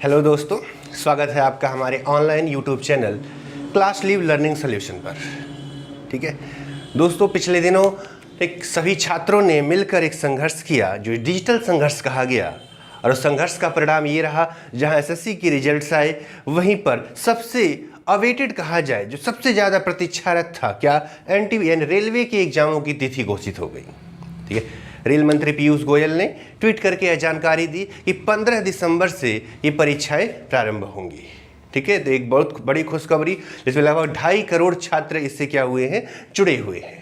Hello दोस्तों, स्वागत है आपका हमारे online YouTube channel class leave learning solution पर। ठीक है दोस्तों, पिछले दिनों एक सभी छात्रों ने मिलकर एक संघर्ष किया जो डिजिटल संघर्ष कहा गया, और उस संघर्ष का परिणाम ये रहा जहां एसएससी की रिजल्ट्स आए वहीं पर सबसे अवेटेड कहा जाए, जो सबसे ज़्यादा प्रतीक्षारत था, क्या एनटीपी यानी रेलवे के एग्जामों की तिथि घोषित हो गई। ठीक है, रेल मंत्री पीयूष गोयल ने ट्वीट करके यह जानकारी दी कि 15 दिसंबर से ये परीक्षाएं प्रारंभ होंगी। ठीक है, तो एक बहुत बड़ी खुशखबरी, जिसमें लगभग 2.5 करोड़ छात्र इससे क्या हुए हैं, जुड़े हुए हैं।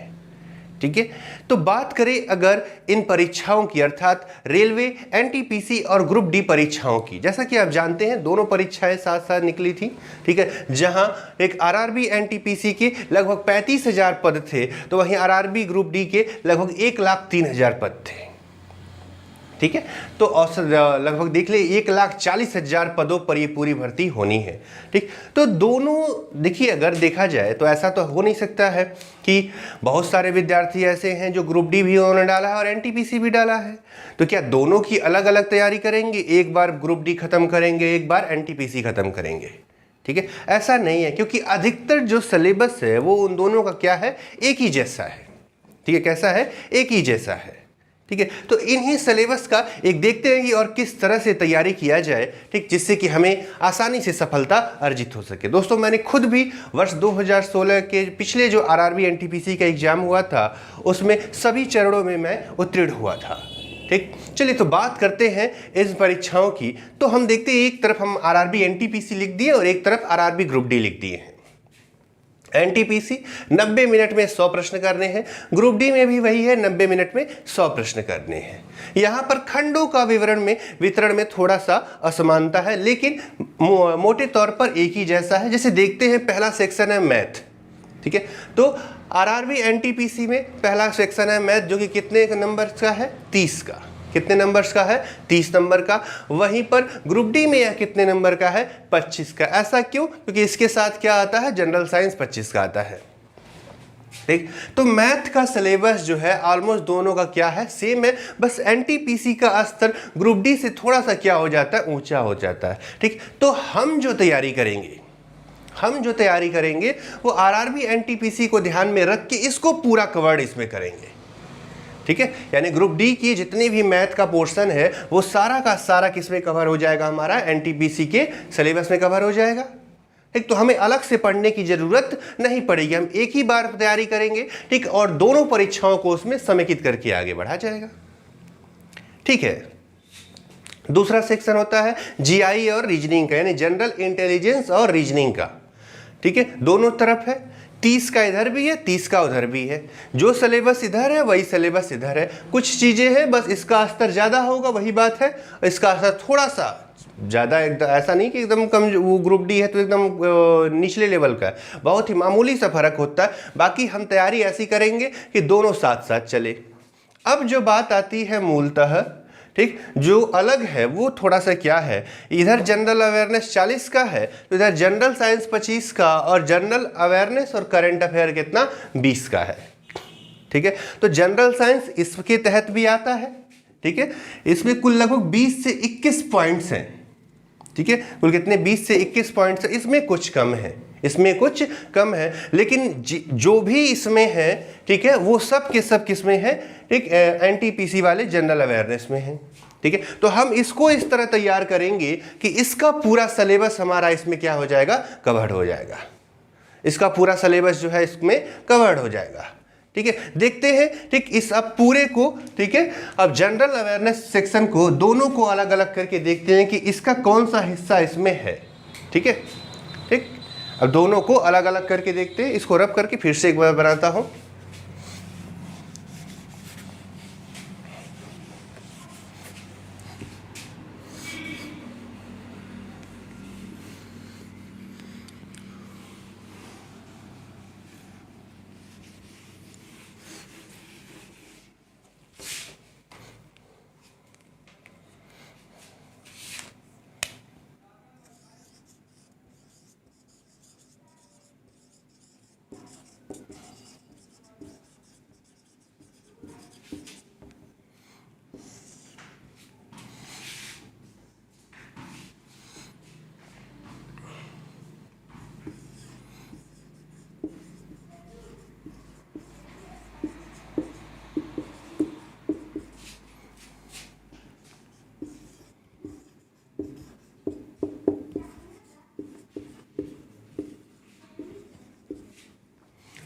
ठीक है, तो बात करें अगर इन परीक्षाओं की, अर्थात रेलवे, एनटीपीसी और ग्रुप डी परीक्षाओं की, जैसा कि आप जानते हैं दोनों परीक्षाएं साथ साथ निकली थी। ठीक है, जहां एक आरआरबी एनटीपीसी के लगभग 35,000 पद थे, तो वहीं आरआरबी ग्रुप डी के लगभग 1,03,000 पद थे। ठीक है, तो औसत लगभग देख ले 1,40,000 पदों पर ये पूरी भर्ती होनी है। ठीक, तो दोनों देखिए, अगर देखा जाए तो ऐसा तो हो नहीं सकता है कि बहुत सारे विद्यार्थी ऐसे हैं जो ग्रुप डी भी उन्होंने डाला है और एनटीपीसी भी डाला है, तो क्या दोनों की अलग अलग तैयारी करेंगे? एक बार ग्रुप डी खत्म करेंगे, एक बार एनटीपीसी खत्म करेंगे? ठीक है, ऐसा नहीं है, क्योंकि अधिकतर जो सिलेबस है वो उन दोनों का क्या है, एक ही जैसा है। ठीक है, कैसा है, एक ही जैसा है। ठीक है, तो इन्हीं सिलेबस का एक देखते हैं कि और किस तरह से तैयारी किया जाए, ठीक, जिससे कि हमें आसानी से सफलता अर्जित हो सके। दोस्तों, मैंने खुद भी वर्ष 2016 के पिछले जो आरआरबी एनटीपीसी का एग्जाम हुआ था, उसमें सभी चरणों में मैं उत्तीर्ण हुआ था। ठीक, चलिए तो बात करते हैं इन परीक्षाओं की। तो हम देखते हैं, एक तरफ हम आरआरबी एनटीपीसी लिख दिए और एक तरफ आरआरबी ग्रुप डी लिख दिए हैं। एनटीपीसी 90 मिनट में 100 प्रश्न करने हैं, ग्रुप डी में भी वही है, 90 मिनट में 100 प्रश्न करने हैं। यहां पर खंडों का वितरण में थोड़ा सा असमानता है, लेकिन मोटे तौर पर एक ही जैसा है। जैसे देखते हैं, पहला सेक्शन है मैथ। ठीक है, तो आरआरबी एनटीपीसी में पहला सेक्शन है मैथ, जो कि कितने नंबर का है, 30 का। कितने नंबर्स का है, 30 नंबर का। वहीं पर ग्रुप डी में यह कितने नंबर का है, 25 का। ऐसा क्यों? क्योंकि इसके साथ क्या आता है, जनरल साइंस 25 का आता है। ठीक, तो मैथ का सिलेबस जो है ऑलमोस्ट दोनों का क्या है, सेम है, बस एनटीपीसी का स्तर ग्रुप डी से थोड़ा सा क्या हो जाता है, ऊंचा हो जाता है। ठीक, तो हम जो तैयारी करेंगे वो आरआरबी एनटीपीसी को ध्यान में रख के इसको पूरा कवर्ड इसमें करेंगे। ठीक है, यानी ग्रुप डी की जितने भी मैथ का पोर्शन है वो सारा का सारा किस में कवर हो जाएगा, हमारा एनटीपीसी के सिलेबस में कवर हो जाएगा। ठीक, तो हमें अलग से पढ़ने की जरूरत नहीं पड़ेगी, हम एक ही बार तैयारी करेंगे। ठीक, और दोनों परीक्षाओं को उसमें समेकित करके आगे बढ़ा जाएगा। ठीक है, दूसरा सेक्शन होता है जीआई और रीजनिंग का, यानी जनरल इंटेलिजेंस और रीजनिंग का। ठीक है, दोनों तरफ है, 30 का इधर भी है, 30 का उधर भी है। जो सिलेबस इधर है वही सिलेबस इधर है। कुछ चीजें हैं, बस इसका स्तर ज्यादा होगा, वही बात है, इसका स्तर थोड़ा सा ज्यादा, एकदम ऐसा नहीं कि एकदम कम, वो ग्रुप डी है तो एकदम निचले लेवल का है, बहुत ही मामूली सा फर्क होता है। बाकी हम तैयारी ऐसी करेंगे कि दोनों साथ साथ चले। अब जो बात आती है मूलतः, ठीक, जो अलग है वो थोड़ा सा क्या है, इधर जनरल अवेयरनेस 40 का है, तो इधर जनरल साइंस 25 का, और जनरल अवेयरनेस और करंट अफेयर कितना, 20 का है। ठीक है, तो जनरल साइंस इसके तहत भी आता है। ठीक है, इसमें कुल लगभग 20 से 21 पॉइंट्स हैं। ठीक है, कुल कितने, 20 से 21 पॉइंट्स है। इसमें कुछ कम है, लेकिन जो भी इसमें है, ठीक है, वो सब के सब किसमें है, ठीक, एनटीपीसी वाले जनरल अवेयरनेस में है। ठीक है, तो हम इसको इस तरह तैयार करेंगे कि इसका पूरा सिलेबस हमारा इसमें क्या हो जाएगा, कवर्ड हो जाएगा। इसका पूरा सिलेबस जो है इसमें कवर्ड हो जाएगा। ठीक है, देखते हैं, ठीक, इस अब पूरे को, ठीक है, अब जनरल अवेयरनेस सेक्शन को दोनों को अलग अलग करके देखते हैं कि इसका कौन सा हिस्सा इसमें है। ठीक है, ठीक, अब दोनों को अलग अलग करके देखते हैं। इसको रब करके फिर से एक बार बनाता हूं।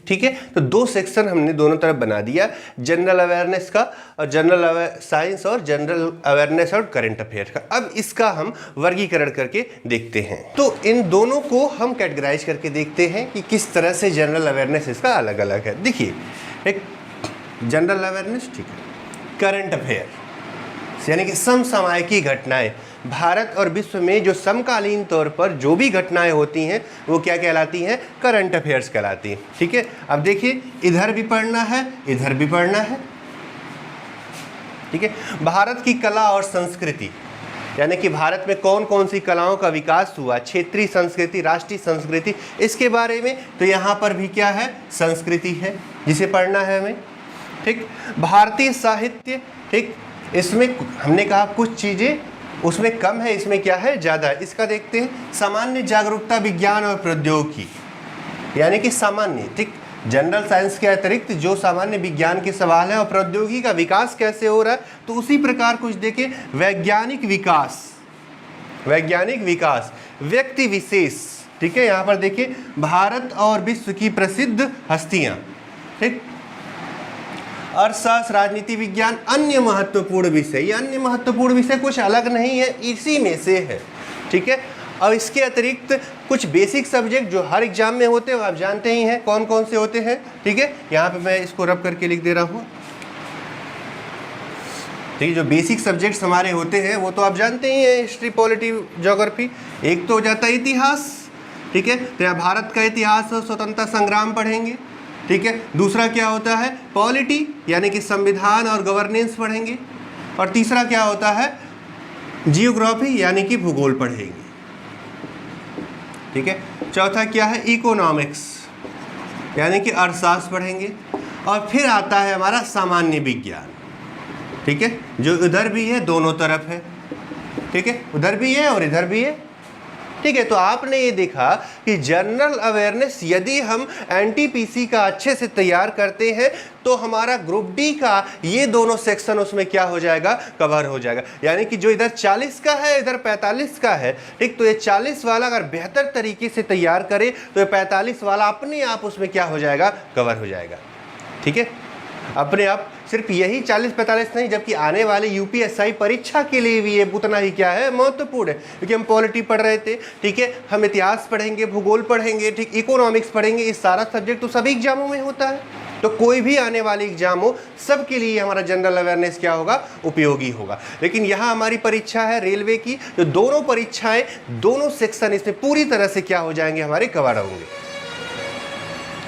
ठीक है। तो दो सेक्शन हमने दोनों तरफ बना दिया, जनरल अवेयरनेस का और जनरल साइंस और जनरल अवेयरनेस और करंट अफेयर का। अब इसका हम वर्गीकरण करके देखते हैं। तो इन दोनों को हम कैटेगराइज करके देखते हैं कि किस तरह से जनरल अवेयरनेस इसका अलग अलग है। देखिए, एक जनरल अवेयरनेस, ठीक है, करंट अफेयर यानी कि समसामयिकी घटनाएं, भारत और विश्व में जो समकालीन तौर पर जो भी घटनाएं होती हैं वो क्या कहलाती हैं, करंट अफेयर्स कहलाती हैं। ठीक है, अब देखिए इधर भी पढ़ना है, इधर भी पढ़ना है। ठीक है, भारत की कला और संस्कृति यानी कि भारत में कौन कौन सी कलाओं का विकास हुआ, क्षेत्रीय संस्कृति, राष्ट्रीय संस्कृति, इसके बारे में। तो यहाँ पर भी क्या है, संस्कृति है जिसे पढ़ना है हमें। ठीक, भारतीय साहित्य, ठीक, इसमें हमने कहा कुछ चीज़ें उसमें कम है, इसमें क्या है, ज़्यादा है। इसका देखते हैं, सामान्य जागरूकता, विज्ञान और प्रौद्योगिकी यानी कि सामान्य, ठीक, जनरल साइंस के अतिरिक्त जो सामान्य विज्ञान के सवाल है और प्रौद्योगिकी का विकास कैसे हो रहा है, तो उसी प्रकार कुछ देखें, वैज्ञानिक विकास, वैज्ञानिक विकास, व्यक्ति विशेष, ठीक है, यहाँ पर देखिए भारत और विश्व की प्रसिद्ध हस्तियाँ, ठीक, अर्थशास्त्र, राजनीति विज्ञान, अन्य महत्वपूर्ण विषय। ये अन्य महत्वपूर्ण विषय कुछ अलग नहीं है, इसी में से है। ठीक है, और इसके अतिरिक्त कुछ बेसिक सब्जेक्ट जो हर एग्जाम में होते हैं वो आप जानते ही हैं कौन कौन से होते हैं। ठीक है, यहाँ पे मैं इसको रब करके लिख दे रहा हूँ। ठीक है, जो बेसिक सब्जेक्ट्स हमारे होते हैं वो तो आप जानते ही हैं, हिस्ट्री, पॉलिटी, ज्योग्राफी। एक तो हो जाता है इतिहास, ठीक है, तो यहाँ भारत का इतिहास और स्वतंत्रता संग्राम पढ़ेंगे। ठीक है, दूसरा क्या होता है, पॉलिटी यानी कि संविधान और गवर्नेंस पढ़ेंगे। और तीसरा क्या होता है, जियोग्राफी यानी कि भूगोल पढ़ेंगे। ठीक है, चौथा क्या है, इकोनॉमिक्स यानी कि अर्थशास्त्र पढ़ेंगे। और फिर आता है हमारा सामान्य विज्ञान। ठीक है, जो इधर भी है, दोनों तरफ है। ठीक है, उधर भी है और इधर भी है। ठीक है, तो आपने ये देखा कि जनरल अवेयरनेस यदि हम एनटीपीसी का अच्छे से तैयार करते हैं तो हमारा ग्रुप डी का ये दोनों सेक्शन उसमें क्या हो जाएगा, कवर हो जाएगा। यानी कि जो इधर 40 का है, इधर 45 का है। ठीक, तो ये 40 वाला अगर बेहतर तरीके से तैयार करे तो ये 45 वाला अपने आप उसमें क्या हो जाएगा, कवर हो जाएगा। ठीक है, अपने आप। सिर्फ यही 40-45 नहीं, जबकि आने वाले यूपीएसआई परीक्षा के लिए भी ये उतना ही क्या है, महत्वपूर्ण है। क्योंकि हम पॉलिटी पढ़ रहे थे, ठीक है, हम इतिहास पढ़ेंगे, भूगोल पढ़ेंगे, ठीक, इकोनॉमिक्स पढ़ेंगे। इस सारा सब्जेक्ट तो सभी एग्जामों में होता है। तो कोई भी आने वाली एग्जाम हो, सबके लिए हमारा जनरल अवेयरनेस क्या होगा, उपयोगी होगा। लेकिन यहाँ हमारी परीक्षा है रेलवे की, तो दोनों परीक्षाएं, दोनों सेक्शन इसमें पूरी तरह से क्या हो जाएंगे, हमारे कवर होंगे।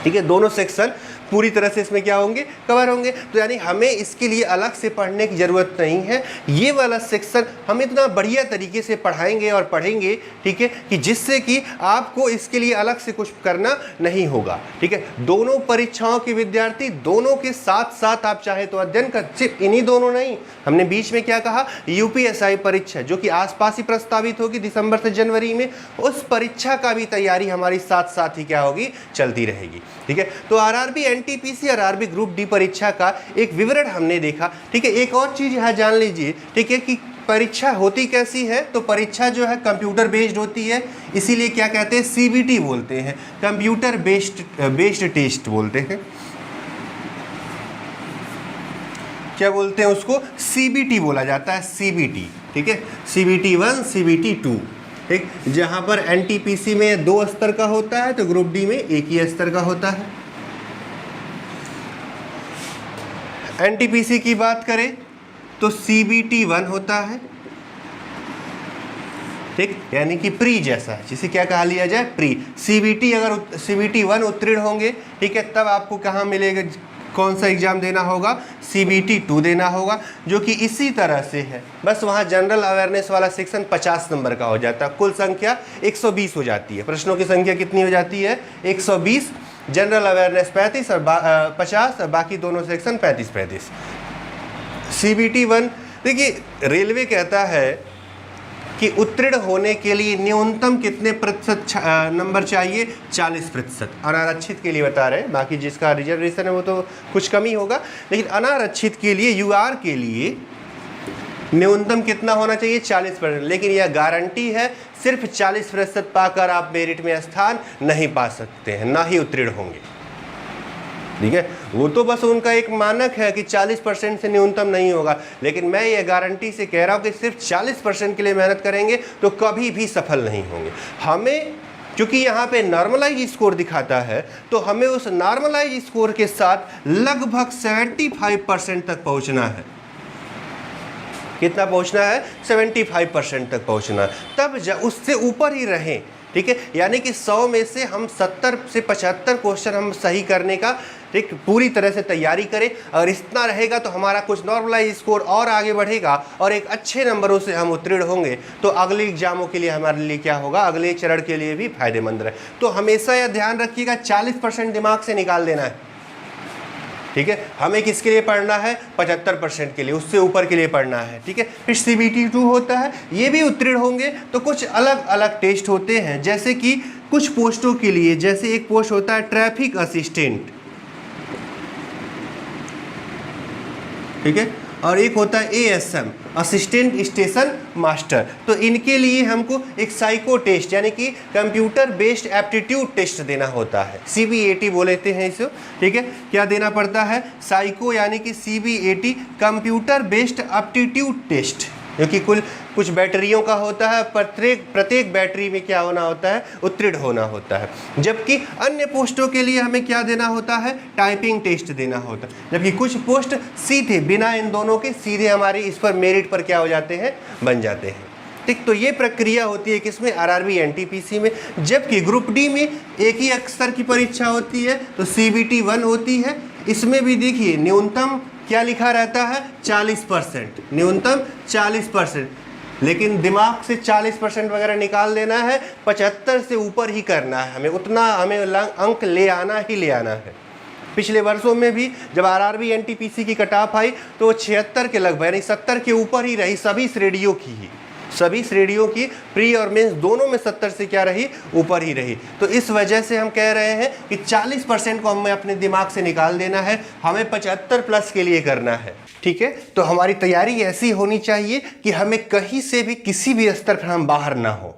ठीक है, दोनों सेक्शन पूरी तरह से इसमें क्या होंगे, कवर होंगे। तो यानी हमें इसके लिए अलग से पढ़ने की ज़रूरत नहीं है। ये वाला सेक्शन हम इतना बढ़िया तरीके से पढ़ाएंगे और पढ़ेंगे, ठीक है, कि जिससे कि आपको इसके लिए अलग से कुछ करना नहीं होगा। ठीक है, दोनों परीक्षाओं के विद्यार्थी दोनों के साथ साथ आप चाहे तो अध्ययन कर, सिर्फ इन्हीं दोनों नहीं। हमने बीच में क्या कहा, यूपीएसआई परीक्षा जो कि आसपास ही प्रस्तावित होगी दिसंबर से जनवरी में, उस परीक्षा का भी तैयारी हमारी साथ साथ ही क्या होगी, चलती रहेगी। ठीक है, तो आरआरबी, एनटीपीसी और आरआरबी ग्रुप डी परीक्षा का एक विवरण हमने देखा। ठीक है, एक और चीज़ यहाँ जान लीजिए, ठीक है, कि परीक्षा होती कैसी है। तो परीक्षा जो है कंप्यूटर बेस्ड होती है, इसीलिए क्या कहते हैं, सीबीटी बोलते हैं, कंप्यूटर बेस्ड टेस्ट बोलते हैं। क्या बोलते हैं उसको, सीबीटी बोला जाता है, सीबीटी। ठीक है, सीबीटी 1, सीबीटी 2। ठीक, जहाँ पर एनटीपीसी में 2 स्तर का होता है तो ग्रुप डी में 1 ही स्तर का होता है। एनटीपीसी की बात करें तो सीबीटी 1 होता है, ठीक, यानी कि प्री जैसा है, जिसे क्या कहा लिया जाए, प्री। सीबीटी, अगर सीबीटी 1 उत्तीर्ण होंगे, ठीक है, तब आपको कहाँ मिलेगा, कौन सा एग्जाम देना होगा, सीबीटी 2 देना होगा, जो कि इसी तरह से है। बस वहाँ जनरल अवेयरनेस वाला सेक्शन 50 नंबर का हो जाता है, कुल संख्या 120 हो जाती है। प्रश्नों की संख्या कितनी हो जाती है, 120। जनरल अवेयरनेस 35 और 50 और बाकी दोनों सेक्शन 35-35। सीबीटी 1, देखिए रेलवे कहता है कि उत्तीर्ण होने के लिए न्यूनतम कितने प्रतिशत नंबर चाहिए, 40%। अनारक्षित के लिए बता रहे हैं, बाकी जिसका रिजर्वेशन है वो तो कुछ कम ही होगा, लेकिन अनारक्षित के लिए, यूआर के लिए न्यूनतम कितना होना चाहिए, 40%। लेकिन यह गारंटी है, सिर्फ 40% पाकर आप मेरिट में स्थान नहीं पा सकते हैं, ना ही उत्तीर्ण होंगे। ठीक है, वो तो बस उनका एक मानक है कि 40% से न्यूनतम नहीं होगा, लेकिन मैं ये गारंटी से कह रहा हूँ कि सिर्फ 40% के लिए मेहनत करेंगे तो कभी भी सफल नहीं होंगे। हमें क्योंकि यहाँ पे नॉर्मलाइज स्कोर दिखाता है, तो हमें उस नॉर्मलाइज स्कोर के साथ लगभग 75% तक पहुँचना है। कितना पहुँचना है? 75% तक पहुँचना है, तब उससे ऊपर ही रहें। ठीक है, यानी कि 100 में से हम 70 से 75 क्वेश्चन हम सही करने का एक पूरी तरह से तैयारी करें। अगर इतना रहेगा तो हमारा कुछ नॉर्मलाइज स्कोर और आगे बढ़ेगा और एक अच्छे नंबरों से हम उत्तीर्ण होंगे, तो अगले एग्जामों के लिए हमारे लिए क्या होगा, अगले चरण के लिए भी फायदेमंद रहे। तो हमेशा यह ध्यान रखिएगा 40% दिमाग से निकाल देना है। ठीक है, हमें किसके लिए पढ़ना है? 75% के लिए, उससे ऊपर के लिए पढ़ना है। ठीक है, फिर CBT 2 होता है, ये भी उत्तीर्ण होंगे तो कुछ अलग अलग टेस्ट होते हैं, जैसे कि कुछ पोस्टों के लिए, जैसे एक पोस्ट होता है ट्रैफिक असिस्टेंट, ठीक है, और एक होता है ASM असिस्टेंट स्टेशन मास्टर। तो इनके लिए हमको एक साइको टेस्ट यानी कि कंप्यूटर बेस्ड एप्टीट्यूड टेस्ट देना होता है, CBAT बोलते हैं इसे। ठीक है, क्या देना पड़ता है? साइको यानी कि CBAT computer based aptitude test, क्योंकि कुछ बैटरियों का होता है, प्रत्येक बैटरी में क्या होना होता है? उत्तीर्ण होना होता है। जबकि अन्य पोस्टों के लिए हमें क्या देना होता है? टाइपिंग टेस्ट देना होता है। जबकि कुछ पोस्ट सीधे बिना इन दोनों के सीधे हमारी इस पर मेरिट पर क्या हो जाते हैं? बन जाते हैं। ठीक, तो ये प्रक्रिया होती है किसमें? RRB NTPC में। जबकि ग्रुप D में एक ही स्तर की परीक्षा होती है, तो CBT 1 होती है। इसमें भी देखिए न्यूनतम क्या लिखा रहता है? 40%, न्यूनतम 40%, लेकिन दिमाग से 40% वगैरह निकाल देना है, 75 से ऊपर ही करना है। हमें उतना अंक ले आना है। पिछले वर्षों में भी जब RRB NTPC की कट ऑफ आई तो 76 के लगभग यानी 70 के ऊपर ही रही, सभी श्रेणियों की प्री और मेंस दोनों में 70 से क्या रही? ऊपर ही रही। तो इस वजह से हम कह रहे हैं कि 40% को हमें अपने दिमाग से निकाल देना है, हमें 75 प्लस के लिए करना है। ठीक है, तो हमारी तैयारी ऐसी होनी चाहिए कि हमें कहीं से भी किसी भी स्तर पर हम बाहर ना हो।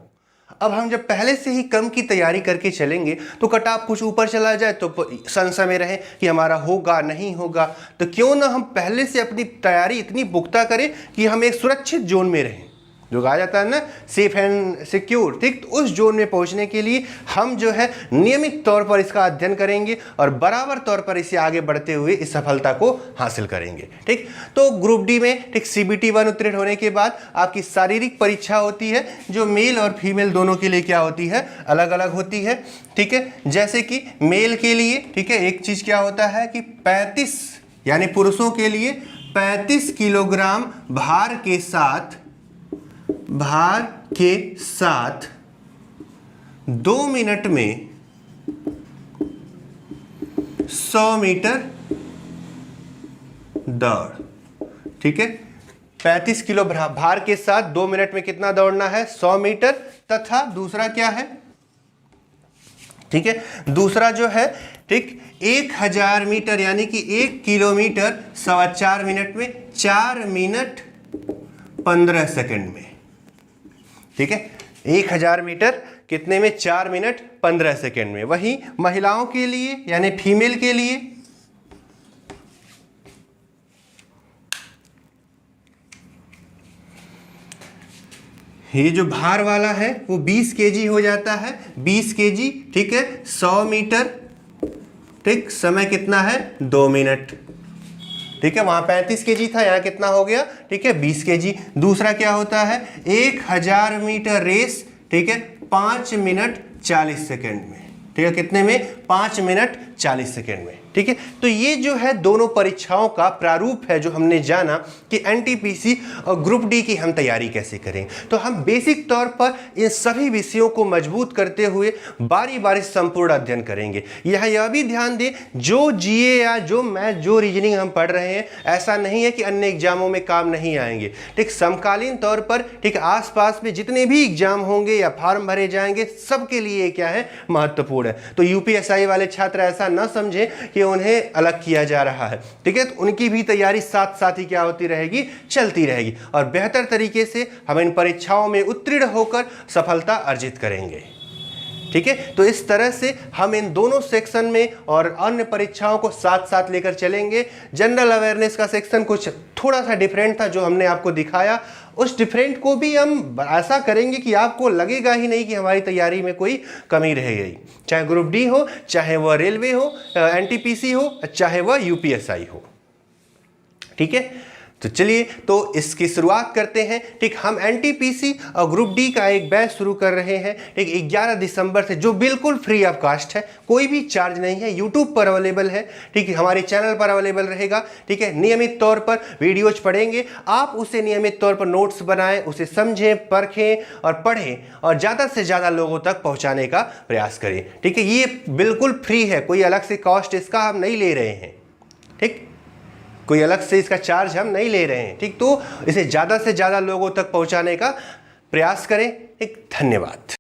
अब हम जब पहले से ही कम की तैयारी करके चलेंगे तो कट ऑफ कुछ ऊपर चला जाए तो संशय में रहे कि हमारा होगा नहीं होगा, तो क्यों ना हम पहले से अपनी तैयारी इतनी पुख्ता करें कि हम एक सुरक्षित जोन में रहें, जो कहा जाता है ना सेफ एंड सिक्योर। ठीक, तो उस जोन में पहुंचने के लिए हम जो है नियमित तौर पर इसका अध्ययन करेंगे और बराबर तौर पर इसे आगे बढ़ते हुए इस सफलता को हासिल करेंगे। ठीक, तो ग्रुप D में ठीक CBT 1 उत्तीर्ण होने के बाद आपकी शारीरिक परीक्षा होती है, जो मेल और फीमेल दोनों के लिए क्या होती है? अलग अलग होती है। ठीक है, जैसे कि मेल के लिए ठीक है एक चीज़ क्या होता है कि 35 यानी पुरुषों के लिए 35 किलोग्राम भार के साथ 2 मिनट में 100 मीटर दौड़। ठीक है, 35 किलो भार के साथ 2 मिनट में कितना दौड़ना है? 100 मीटर। तथा दूसरा क्या है? ठीक है, दूसरा जो है ठीक 1000 मीटर यानी कि 1 किलोमीटर 4.25 मिनट में 4 मिनट 15 सेकंड में। ठीक है, 1000 मीटर कितने में? 4 मिनट 15 सेकंड में। वहीं महिलाओं के लिए यानी फीमेल के लिए ये जो भार वाला है वो 20 kg हो जाता है, 20 kg। ठीक है, 100 मीटर। ठीक, समय कितना है? 2 मिनट। ठीक है, वहाँ 35 kg था, यहाँ कितना हो गया? ठीक है, 20 kg। दूसरा क्या होता है? 1000 मीटर रेस। ठीक है, 5 मिनट 40 सेकेंड में। ठीक है, कितने में? 5 मिनट 40 सेकेंड में। ठीक है, तो ये जो है दोनों परीक्षाओं का प्रारूप है जो हमने जाना कि NTPC और ग्रुप D की हम तैयारी कैसे करें। तो हम बेसिक तौर पर इन सभी विषयों को मजबूत करते हुए बारी बारी संपूर्ण अध्ययन करेंगे। यह भी ध्यान दें, जो GA या जो मैथ जो रीजनिंग हम पढ़ रहे हैं ऐसा नहीं है कि अन्य एग्जामों में काम नहीं आएंगे। ठीक, समकालीन तौर पर ठीक आसपास में जितने भी एग्जाम होंगे या फॉर्म भरे जाएंगे सबके लिए क्या है? महत्वपूर्ण है। तो UPSI वाले छात्र ऐसा न समझें कि उन्हें अलग किया जा रहा है। ठीक है, तो उनकी भी तैयारी साथ साथ ही क्या होती रहेगी? चलती रहेगी और बेहतर तरीके से हम इन परीक्षाओं में उत्तीर्ण होकर सफलता अर्जित करेंगे। ठीक है। तो इस तरह से हम इन दोनों सेक्शन में और अन्य परीक्षाओं को साथ साथ लेकर चलेंगे। जनरल अवेयरनेस का सेक्शन कुछ थोड़ा सा डिफरेंट था जो हमने आपको दिखाया, उस डिफरेंट को भी हम ऐसा करेंगे कि आपको लगेगा ही नहीं कि हमारी तैयारी में कोई कमी रह गई, चाहे ग्रुप डी हो, चाहे वह रेलवे हो, एनटीपीसी हो, चाहे वह यूपीएसआई हो। ठीक है, तो चलिए तो इसकी शुरुआत करते हैं। ठीक, हम एनटीपीसी और ग्रुप डी का एक बैच शुरू कर रहे हैं। ठीक, 11 दिसंबर से, जो बिल्कुल फ्री ऑफ कास्ट है, कोई भी चार्ज नहीं है, यूट्यूब पर अवेलेबल है। ठीक है, हमारे चैनल पर अवेलेबल रहेगा। ठीक है, नियमित तौर पर वीडियोज पढ़ेंगे, आप उसे नियमित तौर पर नोट्स बनाएं, उसे समझें, परखें और पढ़ें और ज़्यादा से ज़्यादा लोगों तक पहुँचाने का प्रयास करें। ठीक है, ये बिल्कुल फ्री है, कोई अलग से कॉस्ट इसका हम नहीं ले रहे हैं। ठीक, कोई अलग से इसका चार्ज हम नहीं ले रहे हैं। ठीक, तो इसे ज़्यादा से ज़्यादा लोगों तक पहुंचाने का प्रयास करें। एक धन्यवाद।